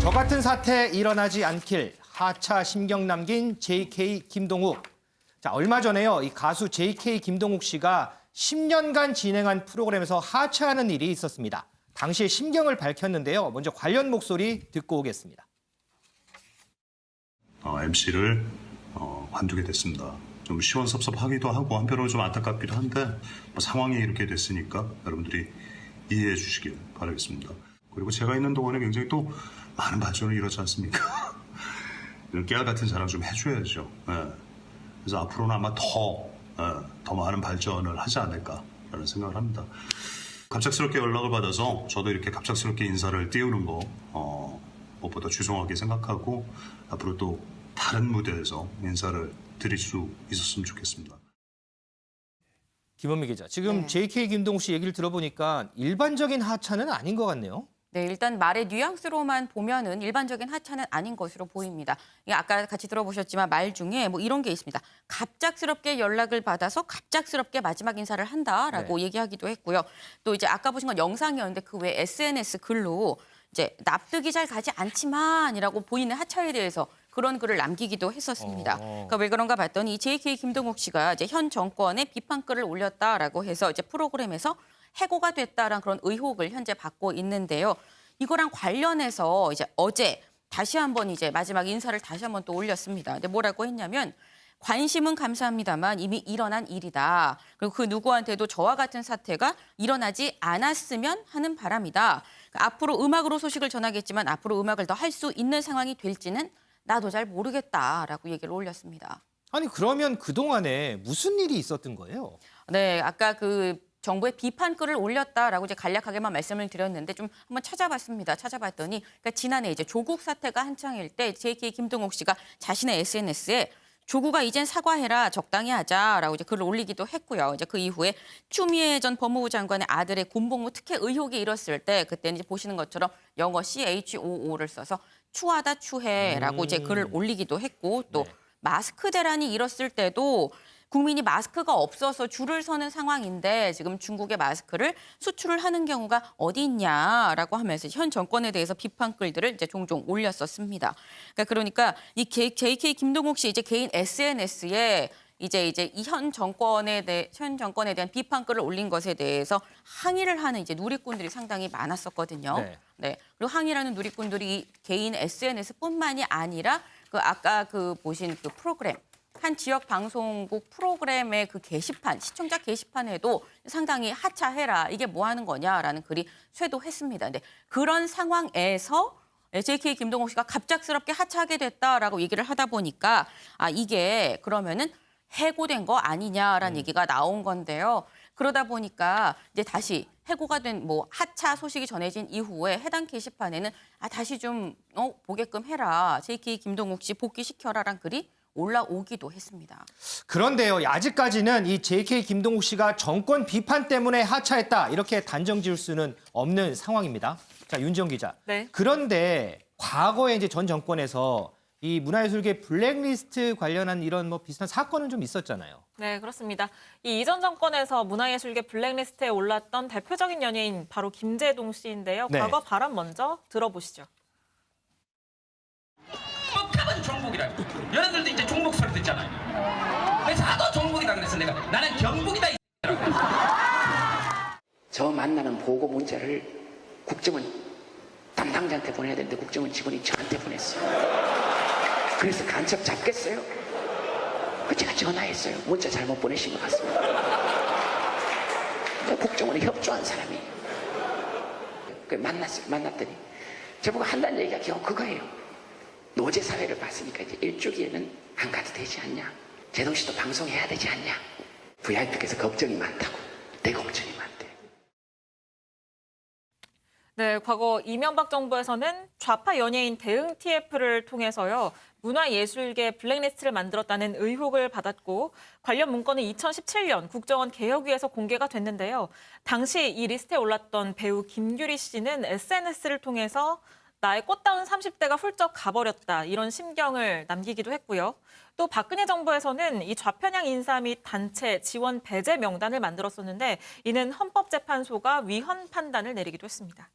저 같은 사태 일어나지 않길 하차 심경 남긴 JK 김동욱. 자, 얼마 전에요. 이 가수 JK 김동욱 씨가 10년간 진행한 프로그램에서 하차하는 일이 있었습니다. 당시에 심경을 밝혔는데요. 먼저 관련 목소리 듣고 오겠습니다. MC를 관두게 됐습니다. 좀 시원섭섭하기도 하고 한편으로 좀 안타깝기도 한데 상황이 이렇게 됐으니까 여러분들이 이해해 주시길 바라겠습니다. 그리고 제가 있는 동안에 굉장히 또 많은 발전을 이뤘지 않습니까? 이런 깨알 같은 자랑 좀 해줘야죠. 그래서 앞으로는 아마 더 많은 발전을 하지 않을까라는 생각을 합니다. 갑작스럽게 연락을 받아서 저도 이렇게 갑작스럽게 인사를 띄우는 거 무엇보다 죄송하게 생각하고 앞으로 또 다른 무대에서 인사를 드릴 수 있었으면 좋겠습니다. 김원미 기자, 지금 JK 김동욱 씨 얘기를 들어보니까 일반적인 하차는 아닌 것 같네요. 네, 일단 말의 뉘앙스로만 보면은 일반적인 하차는 아닌 것으로 보입니다. 아까 같이 들어보셨지만 말 중에 뭐 이런 게 있습니다. 갑작스럽게 연락을 받아서 갑작스럽게 마지막 인사를 한다라고 얘기하기도 했고요. 또 이제 아까 보신 건 영상이었는데 그 외 SNS 글로 이제 납득이 잘 가지 않지만이라고 보이는 하차에 대해서 그런 글을 남기기도 했었습니다. 그러니까 왜 그런가 봤더니 JK 김동욱 씨가 이제 현 정권에 비판글을 올렸다라고 해서 이제 프로그램에서 해고가 됐다라는 그런 의혹을 현재 받고 있는데요. 이거랑 관련해서 이제 어제 다시 한번 이제 마지막 인사를 다시 한번 또 올렸습니다. 근데 뭐라고 했냐면 관심은 감사합니다만 이미 일어난 일이다. 그리고 그 누구한테도 저와 같은 사태가 일어나지 않았으면 하는 바람이다. 그러니까 앞으로 음악으로 소식을 전하겠지만 앞으로 음악을 더 할 수 있는 상황이 될지는 나도 잘 모르겠다라고 얘기를 올렸습니다. 아니 그러면 그동안에 무슨 일이 있었던 거예요? 네, 아까 그 정부의 비판글을 올렸다라고 이제 간략하게만 말씀을 드렸는데 좀 한번 찾아봤습니다. 찾아봤더니 그러니까 지난해 이제 조국 사태가 한창일 때 JK 김동욱 씨가 자신의 SNS에 조국아 이젠 사과해라 적당히 하자라고 이제 글을 올리기도 했고요. 이제 그 이후에 추미애 전 법무부 장관의 아들의 군복무 특혜 의혹이 일었을 때 그때는 이제 보시는 것처럼 영어 CHOO를 써서 추하다 추해라고 이제 글을 올리기도 했고 또 마스크 대란이 일었을 때도 국민이 마스크가 없어서 줄을 서는 상황인데 지금 중국의 마스크를 수출을 하는 경우가 어디 있냐라고 하면서 현 정권에 대해서 비판글들을 이제 종종 올렸었습니다. 그러니까 이 JK 김동욱 씨 이제 개인 SNS에 이제 이 현 정권에 대한 비판글을 올린 것에 대해서 항의를 하는 이제 누리꾼들이 상당히 많았었거든요. 네. 그리고 항의하는 누리꾼들이 개인 SNS뿐만이 아니라 그 아까 그 보신 그 프로그램 한 지역 방송국 프로그램의 그 게시판, 시청자 게시판에도 상당히 하차해라. 이게 뭐 하는 거냐라는 글이 쇄도했습니다. 근데 그런 상황에서 JK 김동욱 씨가 갑작스럽게 하차하게 됐다라고 얘기를 하다 보니까 이게 그러면은 해고된 거 아니냐라는 얘기가 나온 건데요. 그러다 보니까 이제 다시 해고가 된 뭐 하차 소식이 전해진 이후에 해당 게시판에는 다시 좀 보게끔 해라. JK 김동욱 씨 복귀시켜라란 글이 올라오기도 했습니다. 그런데요, 아직까지는 이 JK 김동욱 씨가 정권 비판 때문에 하차했다 이렇게 단정 지을 수는 없는 상황입니다. 자, 윤지영 기자. 네. 그런데 과거에 이제 전 정권에서 이 문화예술계 블랙리스트 관련한 이런 뭐 비슷한 사건은 좀 있었잖아요. 네, 그렇습니다. 이 이전 정권에서 문화예술계 블랙리스트에 올랐던 대표적인 연예인 바로 김재동 씨인데요. 과거 발언 먼저 들어보시죠. 하면 종북이라고. 여러분들도 이제 종북 소리 듣잖아요. 그래서 하도 종북이다 그래서 내가 나는 경북이다 이라고. 저 만나는 보고 문자를 국정원 담당자한테 보내야 되는데 국정원 직원이 저한테 보냈어요. 그래서 간첩 잡겠어요? 제가 전화했어요. 문자 잘못 보내신 것 같습니다. 국정원에 협조한 사람이 만났더니 저보고 한다는 얘기가 겨우 그거예요. 노제 사회를 봤으니까 이제 일주기에는 안 가도 되지 않냐? 제동 씨도 방송해야 되지 않냐? VIP께서 걱정이 많다고. 내 걱정이 많대. 네, 과거 이명박 정부에서는 좌파 연예인 대응 TF를 통해서요. 문화예술계 블랙리스트를 만들었다는 의혹을 받았고 관련 문건은 2017년 국정원 개혁위에서 공개가 됐는데요. 당시 이 리스트에 올랐던 배우 김규리 씨는 SNS를 통해서 나의 꽃다운 30대가 훌쩍 가버렸다 이런 심경을 남기기도 했고요. 또 박근혜 정부에서는 이 좌편향 인사 및 단체 지원 배제 명단을 만들었었는데 이는 헌법재판소가 위헌 판단을 내리기도 했습니다.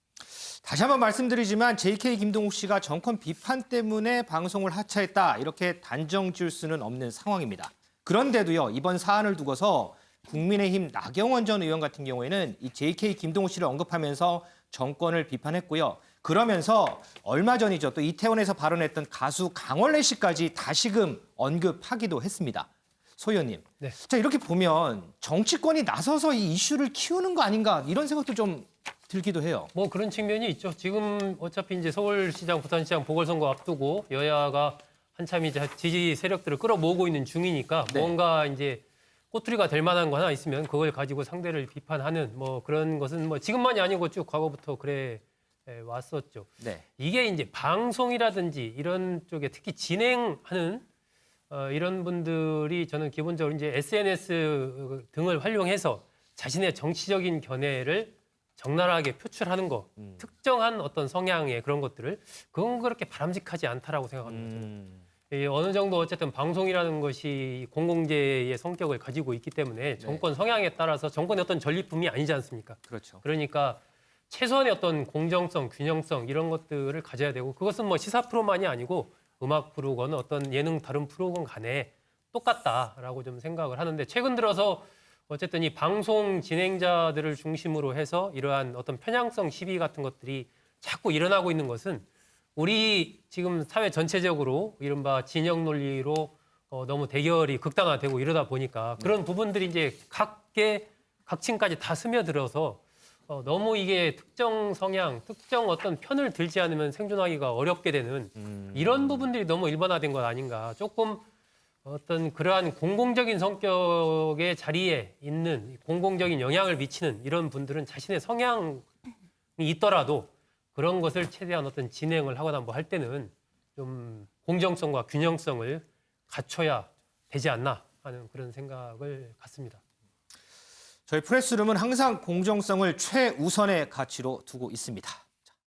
다시 한번 말씀드리지만 JK 김동욱 씨가 정권 비판 때문에 방송을 하차했다 이렇게 단정 지을 수는 없는 상황입니다. 그런데도요 이번 사안을 두고서 국민의힘 나경원 전 의원 같은 경우에는 이 JK 김동욱 씨를 언급하면서 정권을 비판했고요. 그러면서 얼마 전이죠 또 이태원에서 발언했던 가수 강원래 씨까지 다시금 언급하기도 했습니다. 소 의원님, 네. 자 이렇게 보면 정치권이 나서서 이 이슈를 키우는 거 아닌가 이런 생각도 좀 들기도 해요. 뭐 그런 측면이 있죠. 지금 어차피 이제 서울시장, 부산시장 보궐선거 앞두고 여야가 한참 이제 지지 세력들을 끌어모으고 있는 중이니까 네. 뭔가 이제 꼬투리가 될 만한 거 하나 있으면 그걸 가지고 상대를 비판하는 뭐 그런 것은 뭐 지금만이 아니고 쭉 과거부터 그래 왔었죠. 네. 이게 이제 방송이라든지 이런 쪽에 특히 진행하는 이런 분들이 저는 기본적으로 이제 SNS 등을 활용해서 자신의 정치적인 견해를 적나라하게 표출하는 거, 특정한 어떤 성향의 그런 것들을 그건 그렇게 바람직하지 않다라고 생각합니다. 이 어느 정도 어쨌든 방송이라는 것이 공공재의 성격을 가지고 있기 때문에 정권 성향에 따라서 정권의 어떤 전리품이 아니지 않습니까? 그렇죠. 그러니까 최소한의 어떤 공정성, 균형성 이런 것들을 가져야 되고 그것은 뭐 시사 프로만이 아니고 음악 프로건 어떤 예능 다른 프로건 간에 똑같다라고 좀 생각을 하는데 최근 들어서 어쨌든 이 방송 진행자들을 중심으로 해서 이러한 어떤 편향성 시비 같은 것들이 자꾸 일어나고 있는 것은 우리 지금 사회 전체적으로 이른바 진영 논리로 너무 대결이 극단화되고 이러다 보니까 그런 부분들이 이제 각층까지 다 스며들어서 너무 이게 특정 성향, 특정 어떤 편을 들지 않으면 생존하기가 어렵게 되는 이런 부분들이 너무 일반화된 것 아닌가. 조금 어떤 그러한 공공적인 성격의 자리에 있는 공공적인 영향을 미치는 이런 분들은 자신의 성향이 있더라도 그런 것을 최대한 어떤 진행을 하거나 뭐 할 때는 좀 공정성과 균형성을 갖춰야 되지 않나 하는 그런 생각을 갖습니다. 저희 프레스룸은 항상 공정성을 최우선의 가치로 두고 있습니다.